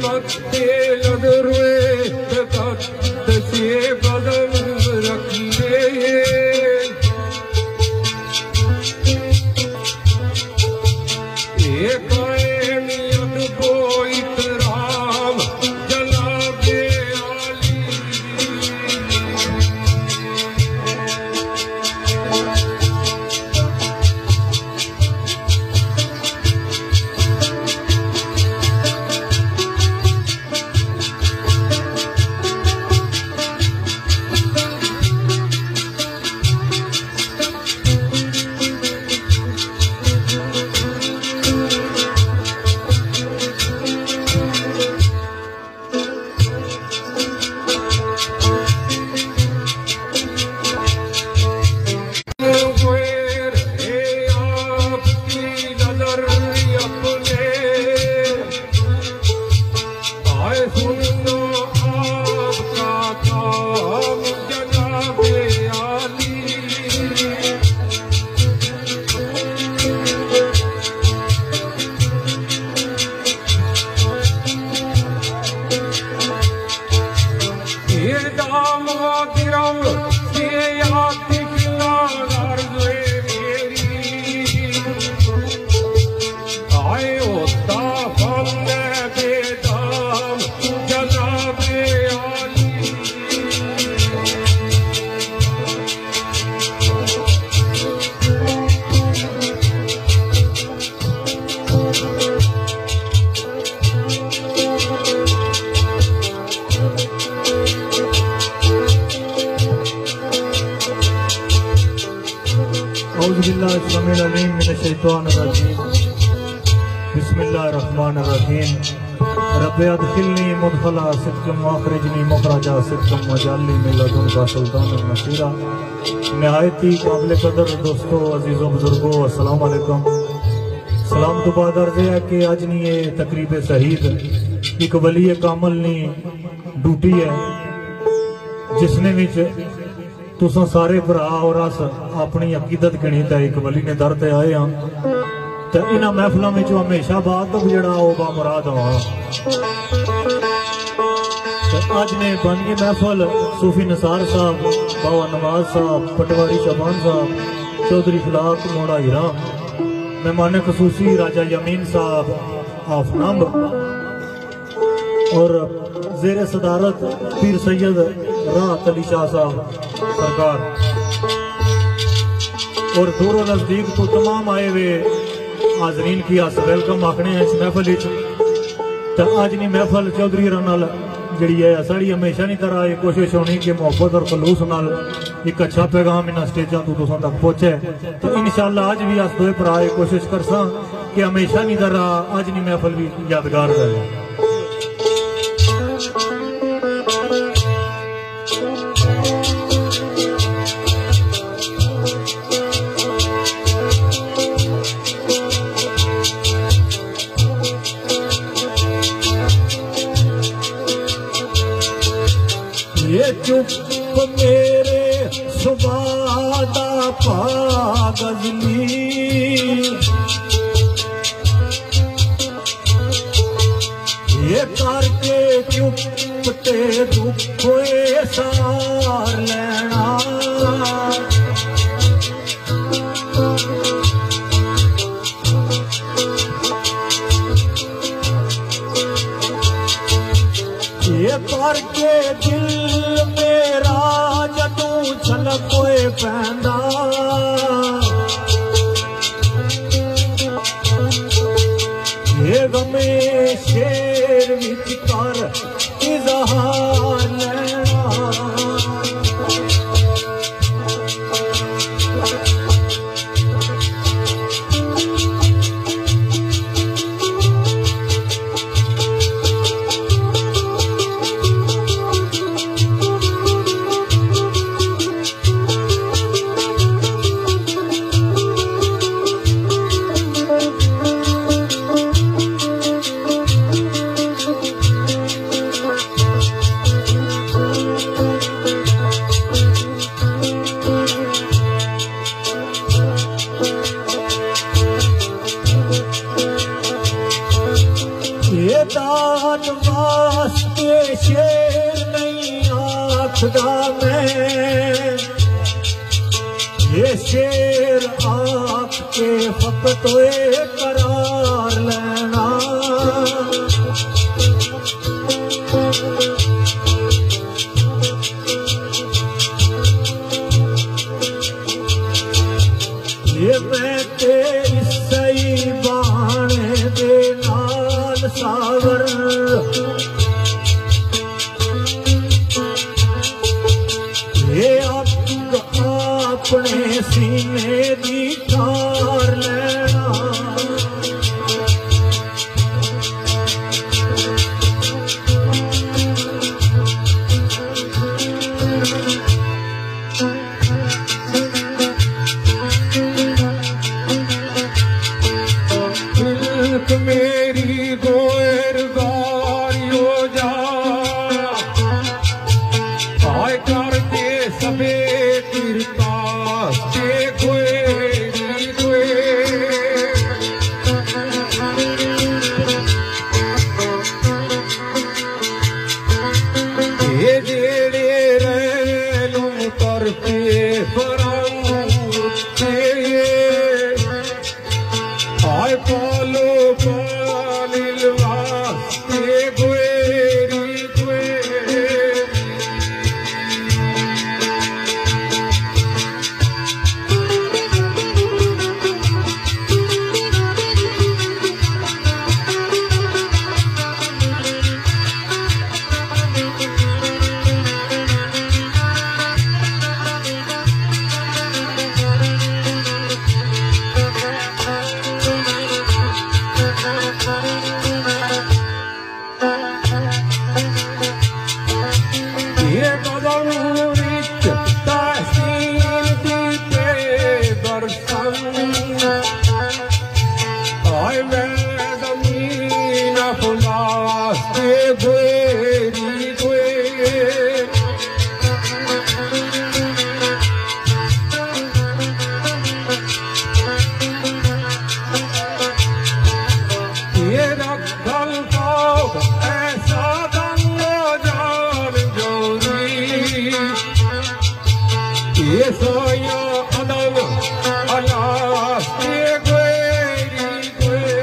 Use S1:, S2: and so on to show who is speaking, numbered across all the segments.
S1: मत्ते लदरुए तकत से बदन रखिए ये कायमियत को इकराम जनाबे आली बिस्मिल्लाहिर्रहमानिर्रहीम रब्बे अदखिलनी मुदखला सिद्क़िन वअख़रिजनी मुख़रजा सिद्क़िन वजअलनी मिन लदुनका सुल्तानन नसीरा। निहायत ही काबिल कदर दोस्तों अजीज़ों बुजुर्गों अस्सलाम वालेकुम। सलाम तो बाद अर्ज़ है कि अज नी ये तकरीब शहीद एक वली कामल नी ड्यूटी है जिसने विच तुसां सारे भरा और अस अपनी अकीदत गिणी ते एक वली ने दर ते आए हाँ तो इन्हां महफलों में हमेशा बाद जड़ा बा मुराद हो। अज ने बन गई महफल सूफी निसार साहब, बाबा नवाज साहब, पटवारी शबान साहब, चौधरी फलाक मोड़ा हीरा, मेहमान खसूसी राजा यमीन साहब आफनंब और जेर सदारत पीर सैयद राहत अली शाह साहब सरकार और दूरों नजदीक तो तमाम आए हुए हाजरीन की अस वेलकम आखने इस महफल तो अज नी महफल चौधरी नाल जी है साड़ी हमेशा नहीं तरह ये कोशिश होनी कि मुहब्बत और खलूस नाल एक अच्छा पैगाम इन स्टेजा तो तुसां तक पहुंचे तो इंशाअल्लाह अज भी अस दोए भरा ये कोशिश करसा कि हमेशा नहीं तरह अज नी महफल भी यादगार रहे।
S2: ये चुप मेरे सुबादा पागजली ये करके चुप ते दुख होए सार लेना ये करके दिल मेरा जदों छलक होए पैंदा ये गमे शेर विच कर इज़हार लेना जान वास्ते शेर नहीं आखदा मैं, ये शेर आख के फकत होए करार लेना। ये मैं ते सही बहाने दे नाल सावर, ये अपने सीने दी ठार लेना।
S3: मेरी गोर गारियो जा आय करके सबे तिरका से गोरी गोए। ये जेड़े रैलू करके फराउते आय पालो पालिल वास्ते गोरी गोए। ये कदम रिच तहसीन दीते दर्शन आय मैं जमीन फुलास्ते गोरी गोए। ये रखल को ऐसा दंगो जान जोरी, ये सोया अदन अलास्ते गोरी गोए।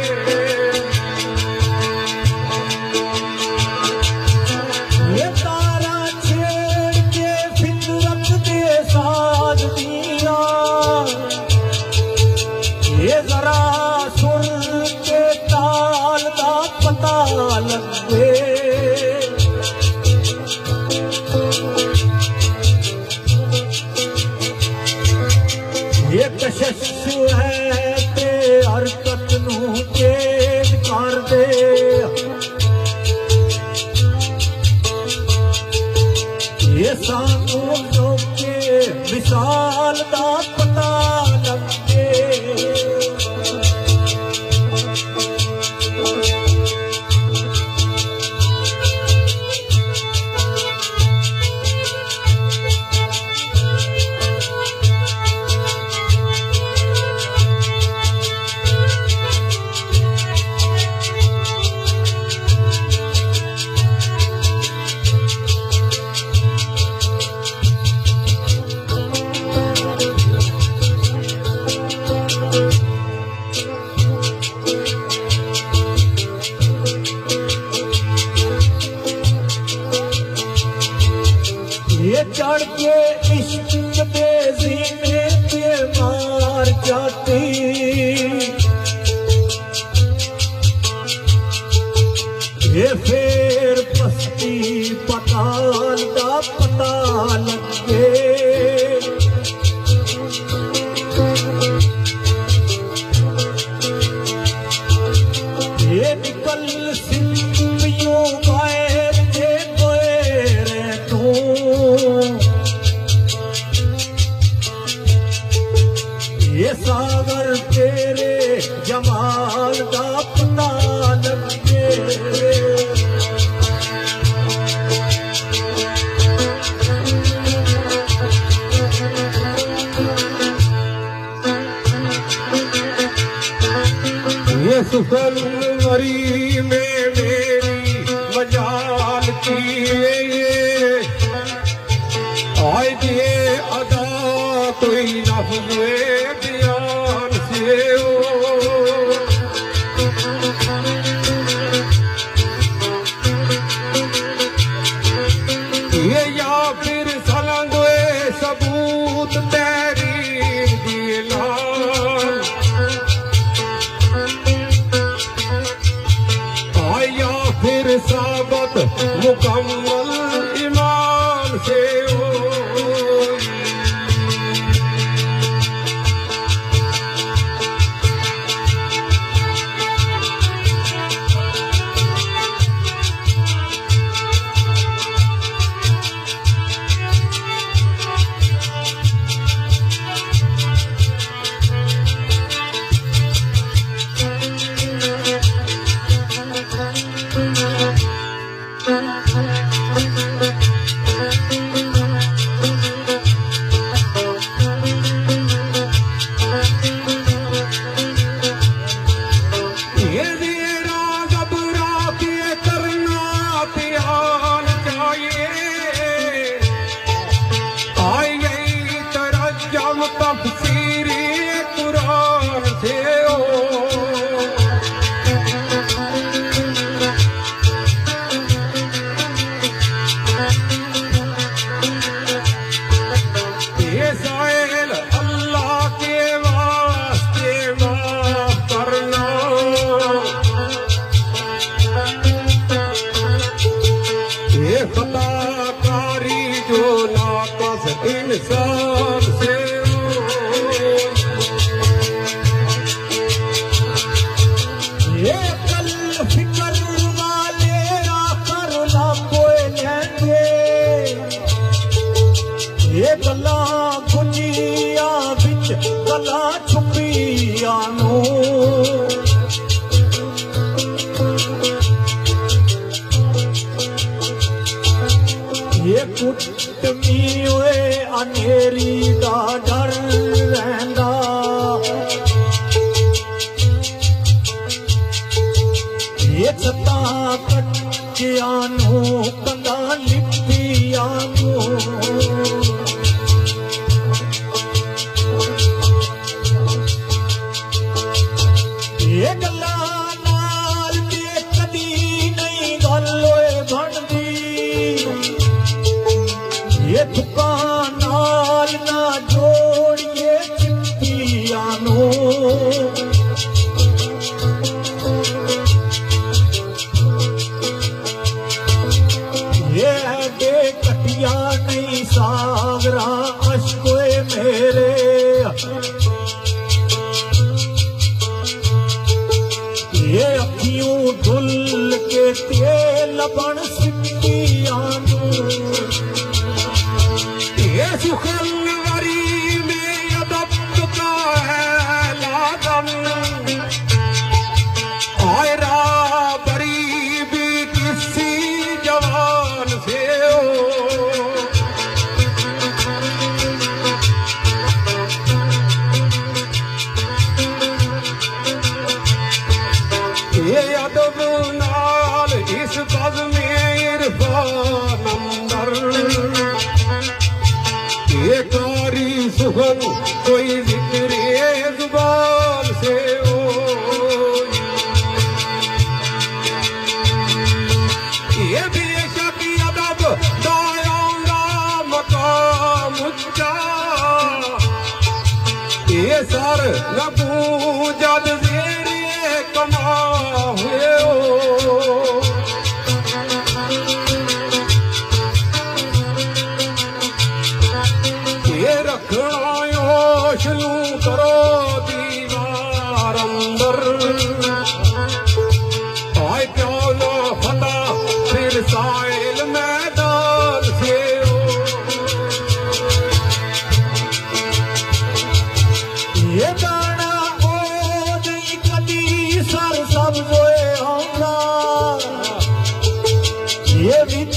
S3: मुकम्मल ईमान से हो। इंसान से
S2: ये कल फिकर वाले आकर ना कोई लेंगे, ये गला गुनिया बिच गला छुपिया नो, ये कुटमी हुए अनेरी दा डर रहंदा, ये छता कच्चिया नू कंदा लिपिया नू, ये गल्ला नाल ते कदी नहीं गल होए बनदी, ये दुकान नाल ना जोड़िए चिट्ठिया नू, ये बेकटिया नहीं सागरा अश्कोए मेरे, ये अखियों धुल के तेल बन सिक्किया नू,
S3: ये सुखलवरी में अदब का है लादम, आयरा बरी भी किसी जवान से हो। ये अदब नाल इस बज़ में इरफान अंदर, ये कारी सुखन कोई जिक्र जुबान से हो। ये बेशक अदब दायौंदा मकाम उच्चा, ये सर न पूजद जेरे कमा हुए हो। ये रखना योशनू करो दीवार अंदर, आए क्यों ना फता फिर साइल मैदान से हो।
S2: ये दाना ओद कदी सर सब्ज़ोए आंदा, ये विच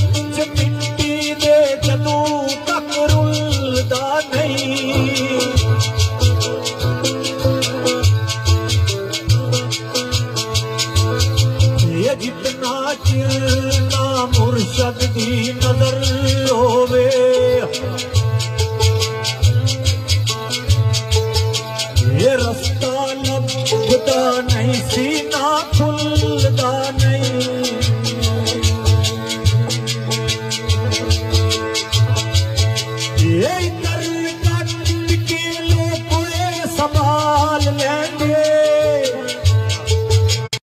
S2: मिट्टी दे जदू तक रुलदा नहीं, ये जितना चिर ना मुर्शद दी नजर होवे, ये रास्ता लभदा नहीं सीना खुलदा नहीं, ये कर कट के लोग संभाल लेंगे,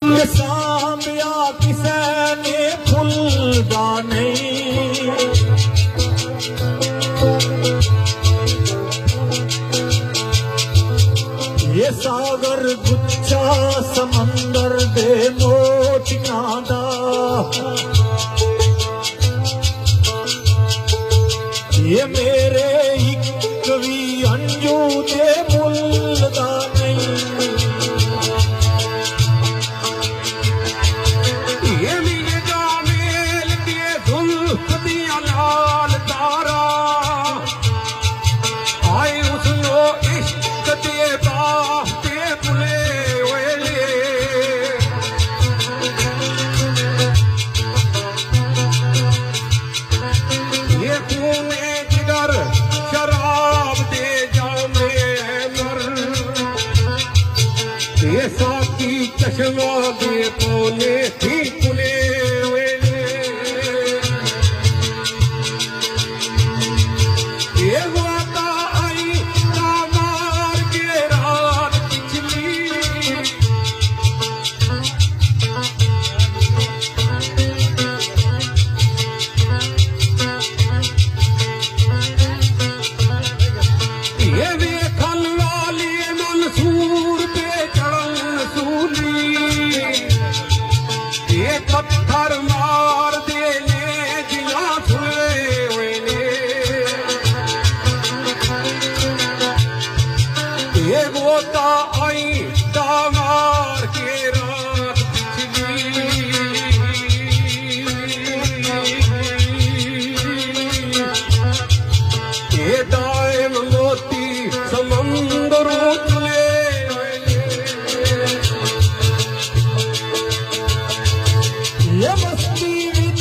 S2: ये सामया किसे ने खुलदा भुलदा नहीं। ये सागर गुच्छा समंदर दे मोतियां दा, ये मेरे एक भी अंजू दे मुलदा नहीं।
S3: ये मेरे जामेल के जुल्फ दिया लाल तारा, आए उसनो इश्क दे बाते बुले वेले। ये खूने जिगर शराब दे जामे मर, ये साकी चश्मा दे कोने थी पुले वेले। ये वाता आई कामार के रात पिछली, ये वेखन वाली मंसूर पे चढ़न सूली, ये पत्थर मार देने जिया छुए वेले। ये गोता आई दामार के रात पिछली, ये दायम मोती समंदर उतले वेले।
S2: ये मस्ती विच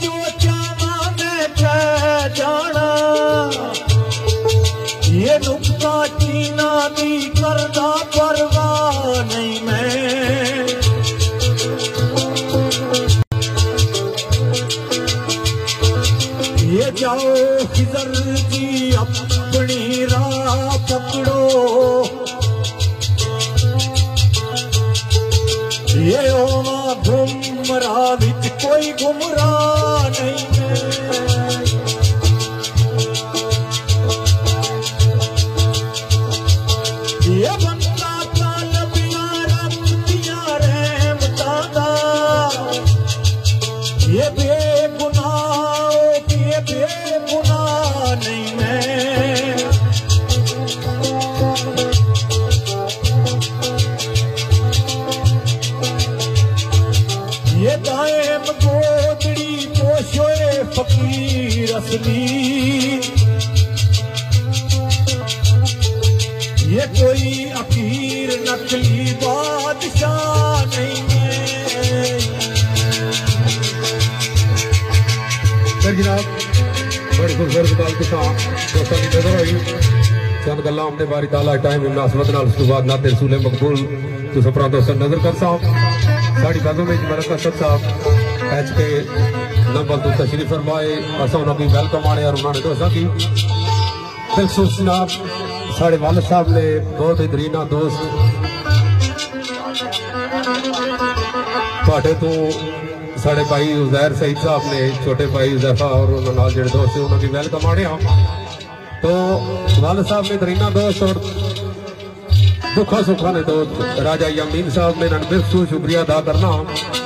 S2: जो चावा मैं कह जाना, ये नुक्ता चीना दी करदा परवाह नहीं मैं। ये जाओ खिजर जी अपनी राह पकड़ो, ये ओवा गुमराह विच कोई गुमराह नहीं है। ये बंदा तालब यार दिया रहमतां दा, ये बेगुनाह ये बेगुनाह नहीं मैं। ये दायम गोदड़ी पोशोए फकीर असली, ये कोई अकीर नकली बादशाह नहीं है।
S3: सर जनाब बड़ी खूबसूरत गल तुसां दोस्तां दी नजर आई, चंद गल्लां अपने बारी ताला टाइम मुनासबत नाल, उस तो बाद नाते रसूल मकबूल तुसां परा दोस्तां नजर कर साहब साड़ी बाजों में मरक असद साहब HK नंबर तो तशरीफ फरमाए, असा उन्होंने वेलकम आने और उन्होंने दोस्तां की दिलखुश जनाब साढ़े वालिद साहब ने बहुत ही दरीना दोस्त तुहाडे तो साढ़े भाई उजैर सईद साहब ने छोटे भाई उजैफा और उन्होंने जो दोस्त है उन्होंने वेलकम आने। तो वालिद साहब ने दरीना दोस्त और दुखा सुखा ने दोस्त राजा यमीन साहब ने इन्होंने बिल्कुल शुक्रिया अदा करना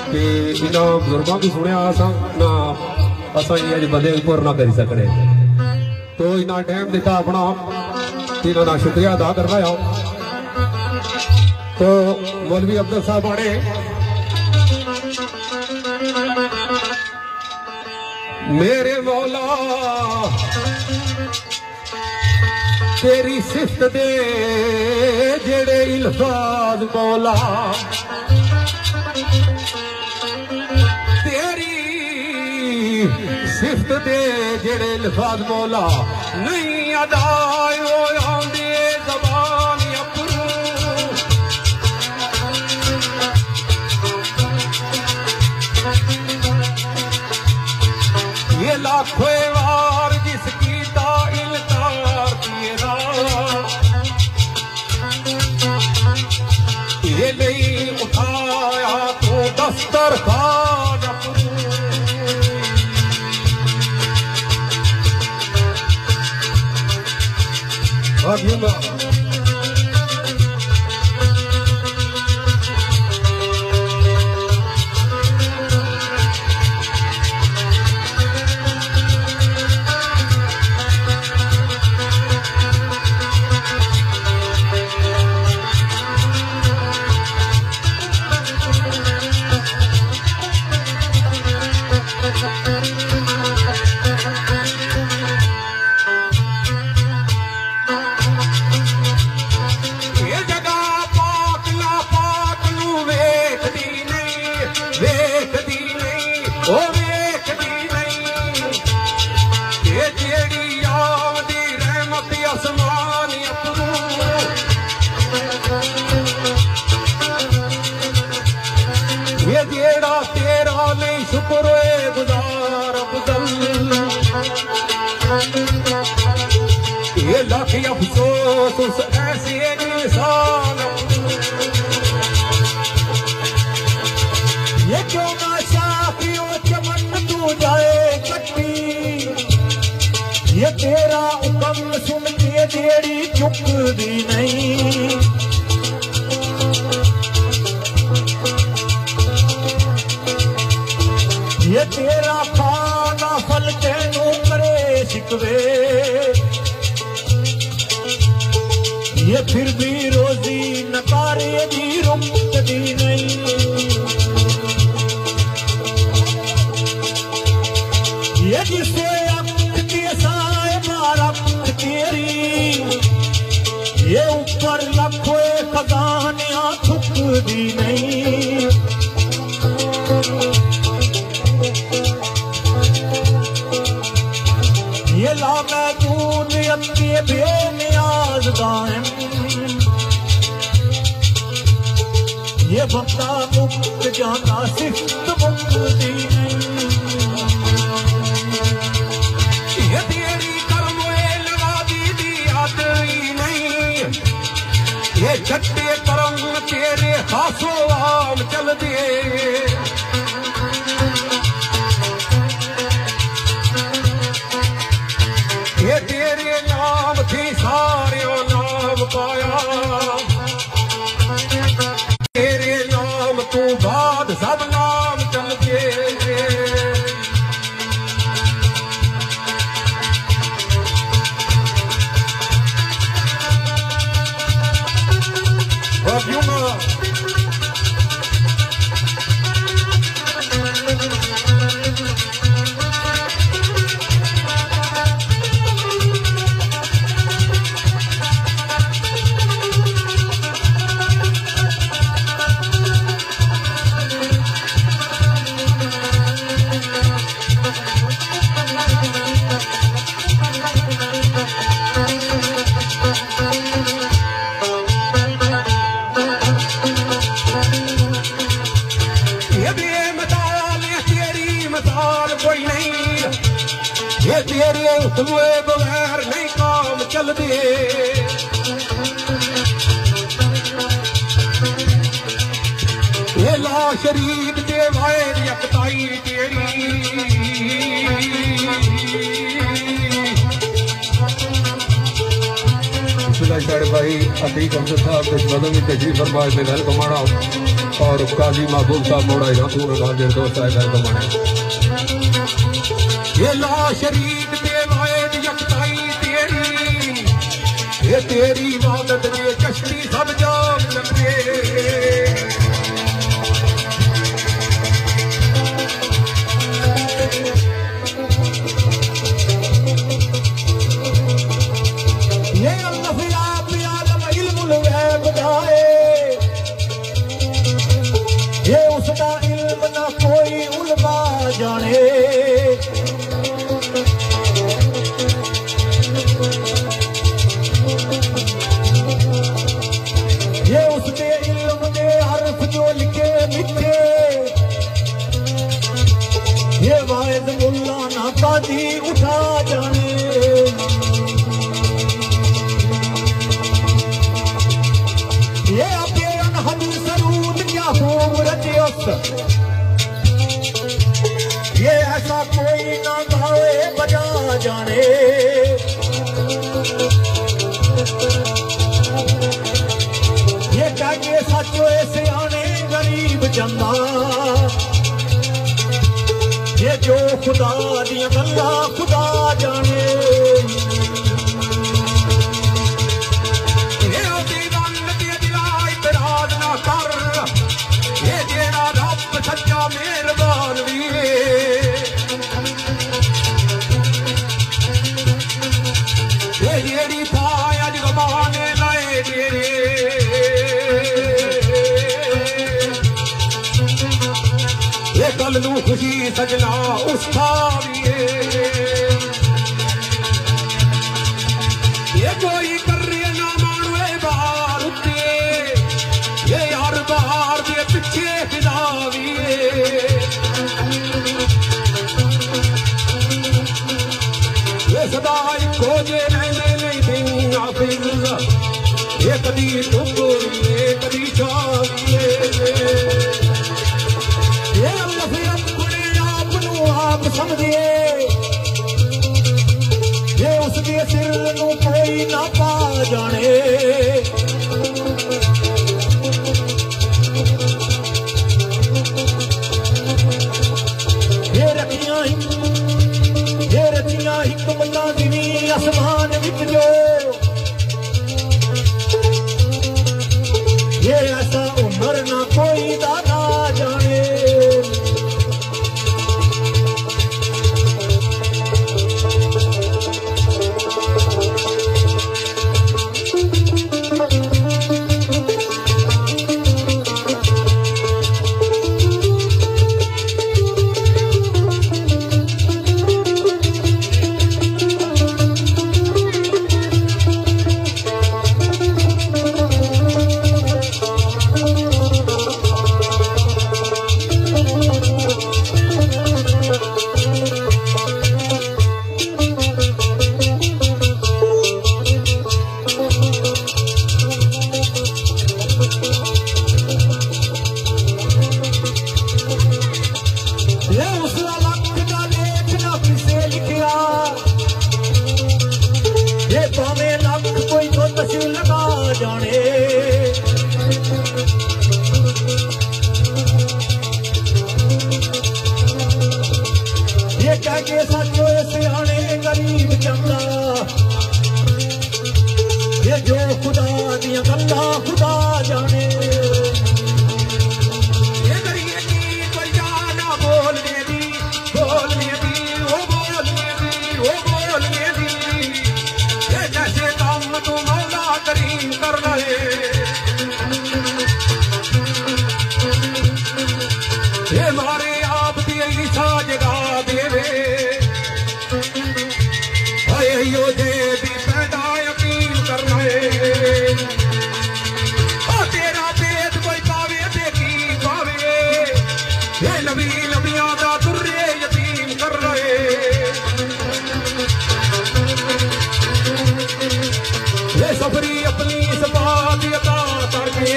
S3: कि इन्होंने बुजुर्गों की सुनिया असा ना असा अज बंदे पुर ना करी सकने, तो इन्होंने टाइम दिता अपना, इन्होंने शुक्रिया अदा करना है। तो मौलवी अब्दुल साहब आने मेरे मौला तेरी सिफत दे जेड़े इल्फाज मौला, तेरी सिफत दे जेड़े इल्फाज मौला नहीं अदाए आंदे ज़बान अपनू। ये लाखों वार जिसकी इल्तार तेरा, ये नहीं उठाया तो दस्तर खान अपनू।
S2: अफसोस उस ऐसे इंसान ये क्यों ना शाफियों चमन तू जाए कट्टी ये तेरा हुक्म सुन के जेड़ी चुकदी नहीं ये तेरा खाना फल तेनू करे शिकवे ये फिर भी रोजी नकारे दी रुकती नहीं ये जिसे अक्त के साए बारक तेरी ये ऊपर लखों खजानियां थुकदी नहीं ये लामहदूद अक्के बेनियाज दाएम ये बंदा मुक्त जाता सिफ्त मुक्ति ये तेरी कर्मों लगा दी याद ही नहीं ये छठे कर्म तेरे खासों आम चल दिए ये तेरे नाम थी सारे नाम पाया तेरे नाम तू बाद सब नाम चल के ये तेरे हुए बगैर नहीं काम चल दिए ये ला शरीक दे वायर यकताई तेरी
S3: साढ़े भाई अतीक अमजद साहब कुछ बदम की तशरीफ फरमाए में घर कमाना और काजी महबूब साहब मोड़ा दोस्त आए घर कमाने
S2: ये ला शरीक दे वायद यकताई तेरी ये तेरी इबादत में कश्ती सब जाम लगे ये अल्लाह आलम इल्मुल गैब दाए ये उसका इल्म ना कोई उलमा जाने ये उसके इल्म के हर्फ जो लिखे मिठे ये वायद मुल्ला ना काजी उठा जाने ये अपने अनहद सरूद क्या खूब रचियस ये ऐसा कोई ना गावे बजा जाने जो खुदा दियां गल्लां खुदा जाने मेहरबान वीरे जेड़ी पाए अज गवाने लाए डेरे ये कल नू खुशी सजना उसका वीरे ये कोई कर ना मानवे बाहर उत्ते ये यार बाहर दे पिछे फिदा सदा इको जे रहने नहीं देना फिर ये कदी धुप ये कदी छाव ये अल्लाह फिर अपने आप नू आप समझे ये उसके सिर नू कोई ना पा जाने हिकमतां दिनी आसमान विच जो ये ऐसा उमर ना कोई दाना जाने जो खुदा दियां गल्लां खुदा जाने ये करिए की कोई जाना बोलने दी ओ बोलने दी ये जैसे काम तू मौला करीम कर रहे ये मारे आप दी ईसा जगा देवे यो जे दी पैदा यकीन करना है तेरा पेट कोई पावे देखी पावे ये नबी नबियां दा दुर्रे यतीम कर रहे ये सफरी अपनी सफात अता करके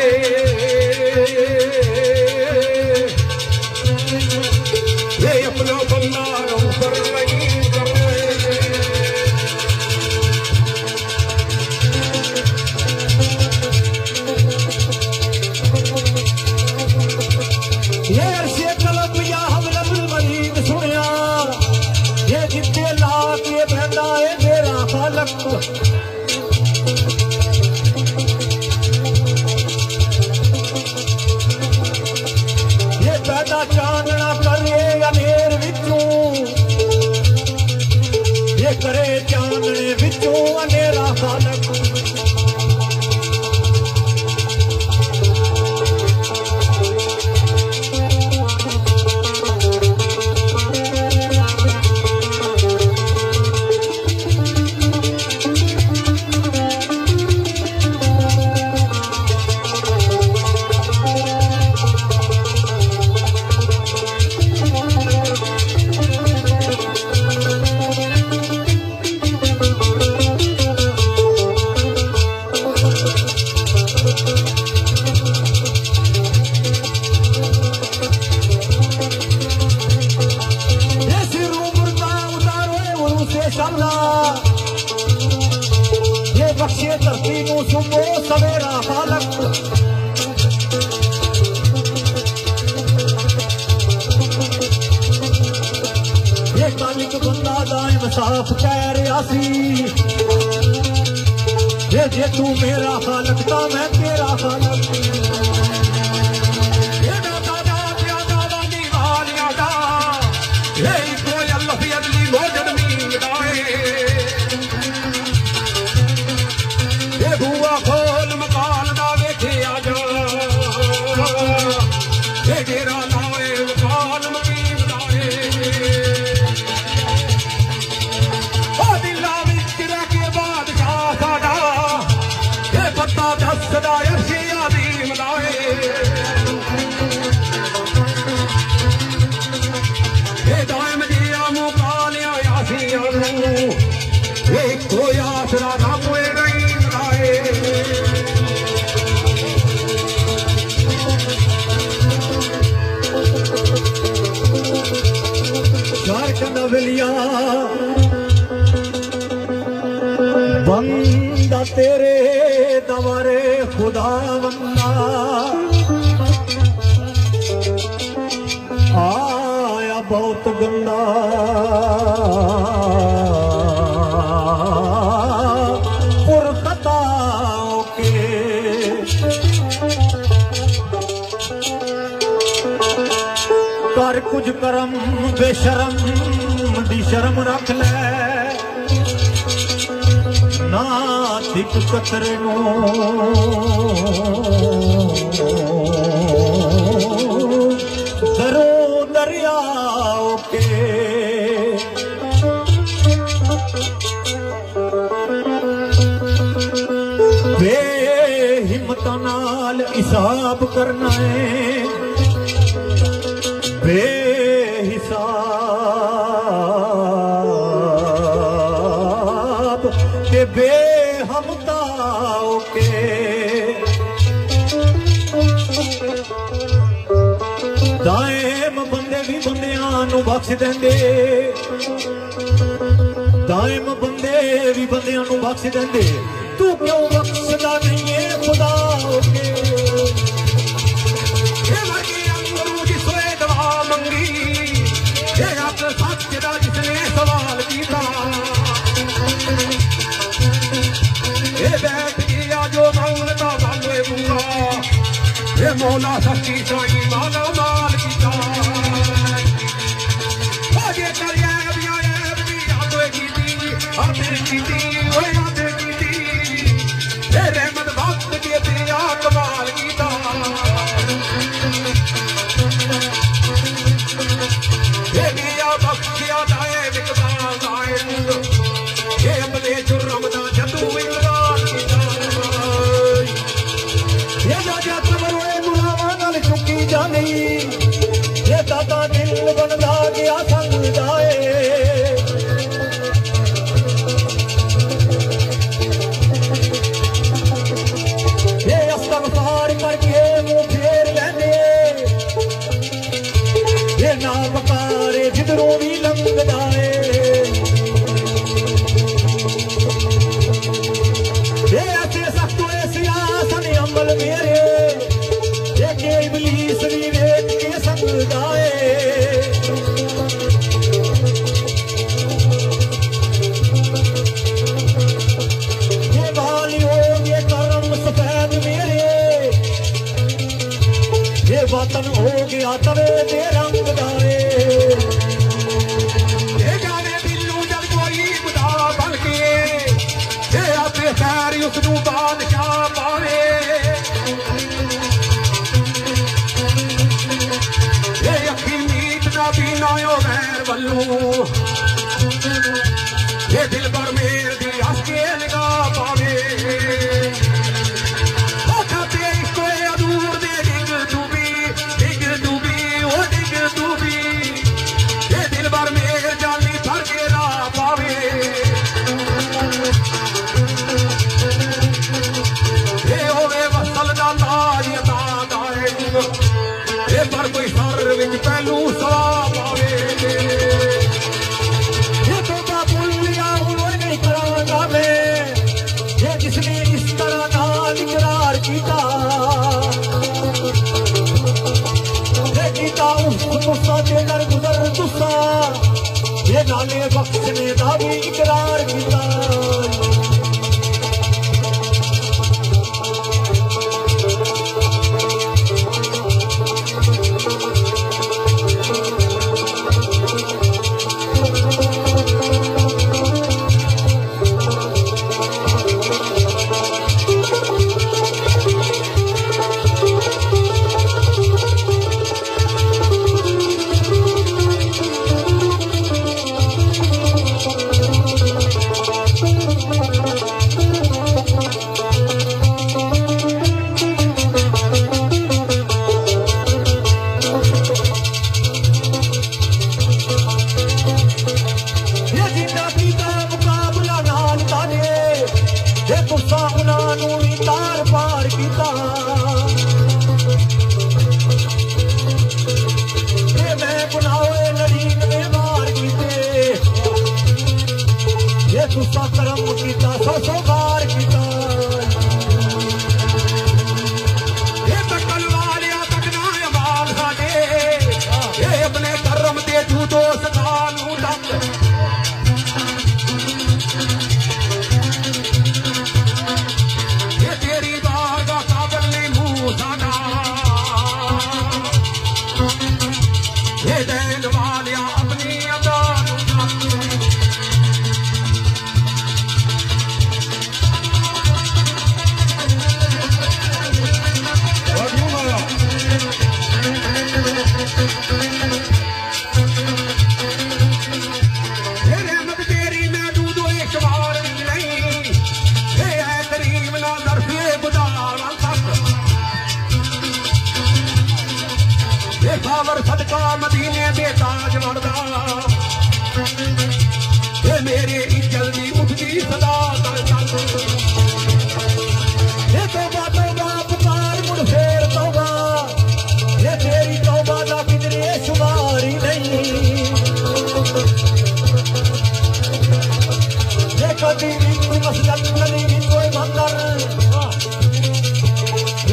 S2: ये अपना बंदा ऊपर नहीं कर रहे ये पैदा चांदना करे अनेर विचों ये करे चांदने विचों अनेरा खालक ये बख्शे धरती नूं सुबो सवेरा खालक ये कालिक बंदा दाइम साफ कह रहा सी जे तू मेरा खालक ता मैं तेरा खालक बंदा तेरे दवारे खुदा बंदा आया बहुत गंदा पुरखताओं के कर कुछ करम बेशरम दी शर्म रख ले ना थिक कतरे नो दरो दरियाओं के बेहिम्मत नाल हिसाब करना है बेहिसाब के बेहमताओं के दाएम बंदे भी बंदियां नू बख्श देंदे दाएम बंदे भी बंदियां नू बख्श देंदे तू क्यों बख्शदा नहीं है खुदा के सवाल किया बैठ गया जो मंगता मांगे पूरा ये मौला सच्ची साई माला माल किया आगे कर रहमत वक्त के दिया कमाल किया बख्शिया दाए विकबाल आए ये अपने जुर्म दा जदू इकबाल ये जत मरोए गुलामां नाल चुकी जानी ये दादा दिल बनदा गया संग जाए ये इस्तगफार करके मुंह फेर लेने ये ना बकारे जिधरों भी लंघदा है ये ऐसे सख्त ऐसे आसन अमल मेरे ये के इबलीस भी वेख के संगदा है ये वालियों ये करम सफेद मेरे ये वतन हो गया तवे दे रंग दाए ये जाने दिलू जब कोई खुदा बन के ये अपने खैर उसनू बादशाह पावे ये अखी मीत ना पीना यो गैर बल्लू ये दिल पर मेर दी हंस के निगाह पावे पर कोई सर विच पहलू सवा पावे ये तो बाबुलिया हुए नहीं करान नाले बख्शने दा भी इकरार कीता सदका मदीने दे ताज वरदा मेरे इज्जत दी उठदी सदा कर तौबा तौबा पुकार मुड़ फेर तौबा ये तेरी तौबा दा किधरे शुमारी नहीं ये कदी भी कोई मसलन कदी भी कोई मंदर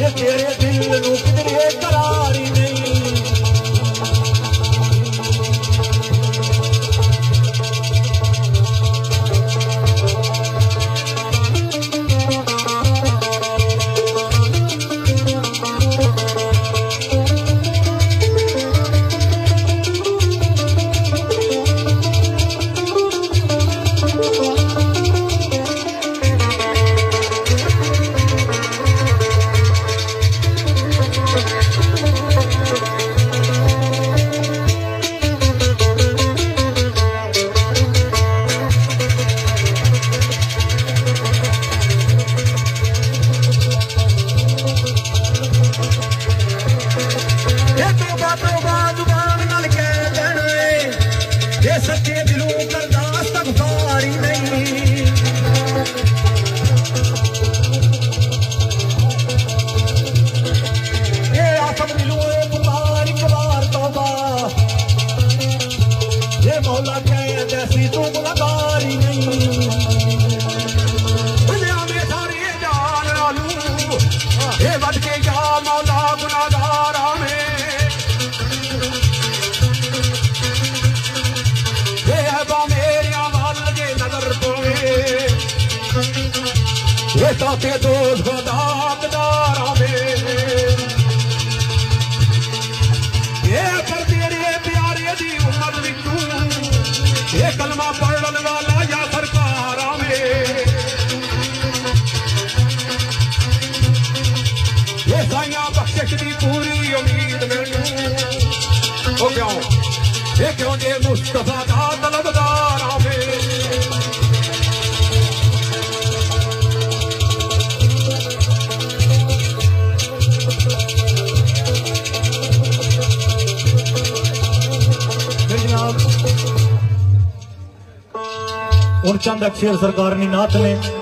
S2: ये तेरे दिल नू किधरे करारी नहीं ताते दोस्त खुदादारा ये पर तेरे प्यारे दी उम्र विचू ये कलमा पढ़न वाला या सरकार ये साइया बख्शिश दी पूरी उम्मीद मैनू हो क्यों ये क्यों जे मुस्तफा दा तलबदार आवे
S1: उन चंद अक्षर सरकार नी नात ने